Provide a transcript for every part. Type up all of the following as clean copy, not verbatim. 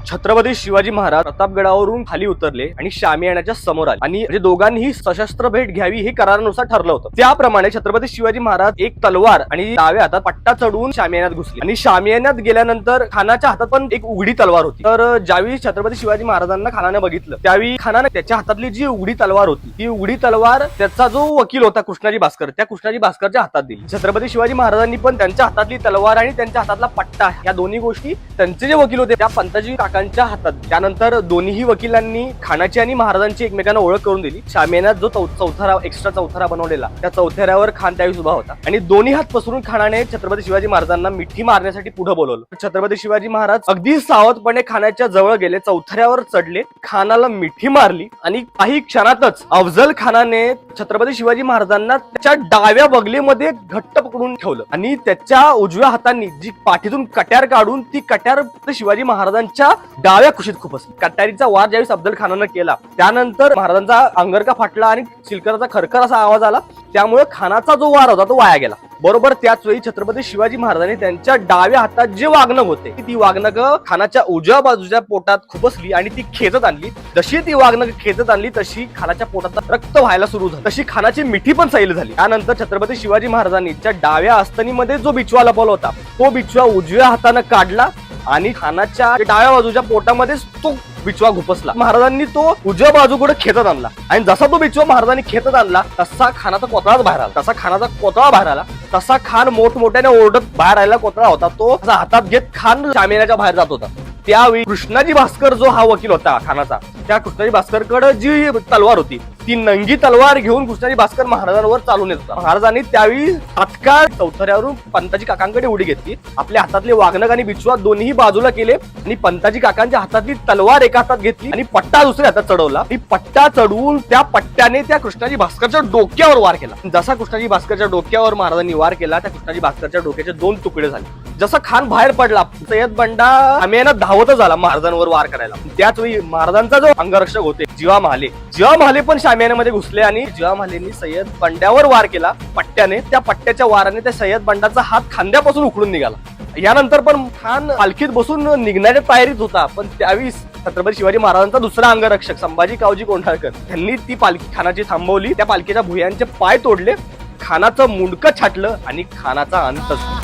छत्रपती शिवाजी महाराज प्रतापगडावरून खाली उतरले आणि शामियानाच्या समोर आले आणि म्हणजे दोघांनीही सशस्त्र भेट घ्यावी हे करारानुसार ठरलं होतं। त्याप्रमाणे छत्रपती शिवाजी महाराज एक तलवार आणि डाव्या हातात पट्टा चढवून शामियानात घुसले आणि शामियानात गेल्यानंतर खानाच्या हातात पण एक उघडी तलवार होती। तर ज्यावेळी छत्रपती शिवाजी महाराजांना खानाने बघितलं त्यावेळी खानाने त्याच्या हातातली जी उघडी तलवार होती ती उघडी तलवार त्याचा जो वकील होता कृष्णाजी भास्कर त्या कृष्णाजी भास्करच्या हातात दिली। छत्रपती शिवाजी महाराजांनी पण त्यांच्या हातातली तलवार आणि त्यांच्या हातातला पट्टा या दोन्ही गोष्टी त्यांचे जे वकील होते त्या पंताजी काकांच्या हातात। त्यानंतर दोन्ही वकिलांनी खानाची आणि महाराजांची एकमेकांना ओळख करून दिली। शामियानात जो चौथरा एक्स्ट्रा चौथरा बनवलेला त्या चौथऱ्यावर खान त्यावेळी उभा होता आणि दोन्ही हात पसरून खानाने छत्रपती शिवाजी महाराजांना मिठी मारण्यासाठी पुढे बोलवलं। छत्रपती शिवाजी महाराज अगदी सावधपणे खानाच्या जवळ गेले, चौथऱ्यावर चढले, खानाला मिठी मारली आणि काही क्षणातच अफजल खानाने छत्रपती शिवाजी महाराजांना त्याच्या डाव्या बगलेमध्ये घट्ट पकडून ठेवलं आणि त्याच्या उजव्या हातांनी जी पाठीतून कट्यार काढून ती कट्यार शिवाजी महाराजांच्या डाव्या कुशीत खुपसली। कट्यारीचा वार ज्यावेळी अफजल खानानं केला त्यानंतर महाराजांचा अंगरका फाटला आणि सिलकराचा खरखर असा आवाज आला, त्यामुळे खानाचा जो वार होता तो वाया गेला। बरोबर त्याच वेळी छत्रपती शिवाजी महाराजांनी त्यांच्या डाव्या हातात जे वाघनख होते ती वाघनख खानाच्या उजव्या बाजूच्या पोटात खुपसली आणि ती खेचत आणली। जशी ती वाघनख खेचत आणली तशी खानाच्या पोटात रक्त व्हायला सुरू झालं, तशी खानाची मिठी पण सैल झाली। त्यानंतर छत्रपती शिवाजी महाराजांनी त्या डाव्या आस्तनीमध्ये जो बिचवा लपवला होता तो बिचवा उजव्या हाताने काढला आणि खानाच्या डाव्या बाजूच्या पोटामध्येच तो बिचवा घुपसला। महाराजांनी तो उजव्या बाजूकडे खेचत आणला आणि जसा तो बिचवा महाराजांनी खेचत आणला तसा खानाचा कोतळाच बाहेर आला। तसा खानाचा कोतळा बाहेर आला तसा खान मोठमोठ्याने ओरडत बाहेर आलेला कोतळा होता तो हातात घेत खान शामियानाच्या बाहेर जात होता। त्यावेळी कृष्णाजी भास्कर जो हा वकील होता खानाचा, त्या कृष्णाजी भास्करकडे जी तलवार होती ती नंगी तलवार घेऊन कृष्णाजी भास्कर महाराजांवर चालून येत होता। महाराजांनी त्यावेळी तात्काळ चौथऱ्यावरून पंताजी काकांकडे उडी घेतली, आपल्या हातातले वाघनख आणि बिचवा दोन्ही बाजूला केले आणि पंताजी काकांच्या हातातली तलवार एका हातात घेतली आणि पट्टा दुसऱ्या हातात चढवला आणि पट्टा चढवून त्या पट्ट्याने त्या कृष्णाजी भास्करच्या डोक्यावर वार केला। जसा कृष्णाजी भास्करच्या डोक्यावर महाराजांनी वार केला त्या कृष्णाजी भास्करच्या डोक्याचे 2 तुकडे झाले। जसा खान बाहेर पडला सय्यद बंडा शामियानात धावतच आला महाराजांवर वार करायला। त्याच वेळी महाराजांचा जो अंगरक्षक होते जिवा महाले पण शामियानामध्ये घुसले आणि जिवा महालेंनी सय्यद बंड्यावर वार केला पट्ट्याने। त्या पट्ट्याच्या वाराने त्या सय्यद बंडाचा हात खांद्यापासून उखडून निघाला। यानंतर पण खान पालखीत बसून निघण्याच्या तयारीत होता, पण त्यावेळी छत्रपती शिवाजी महाराजांचा दुसरा अंगरक्षक संभाजी कावजी कोंढाळकर त्यांनी ती पालखी खानाची थांबवली, त्या पालखीच्या भुयांचे पाय तोडले, खानाचं मुंडकं छाटलं आणि खानाचा अंत झाला।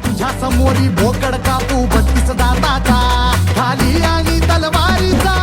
तुझ्या समोरी भोकड कापू 32 दाताचा खाली आणि तलवारीचा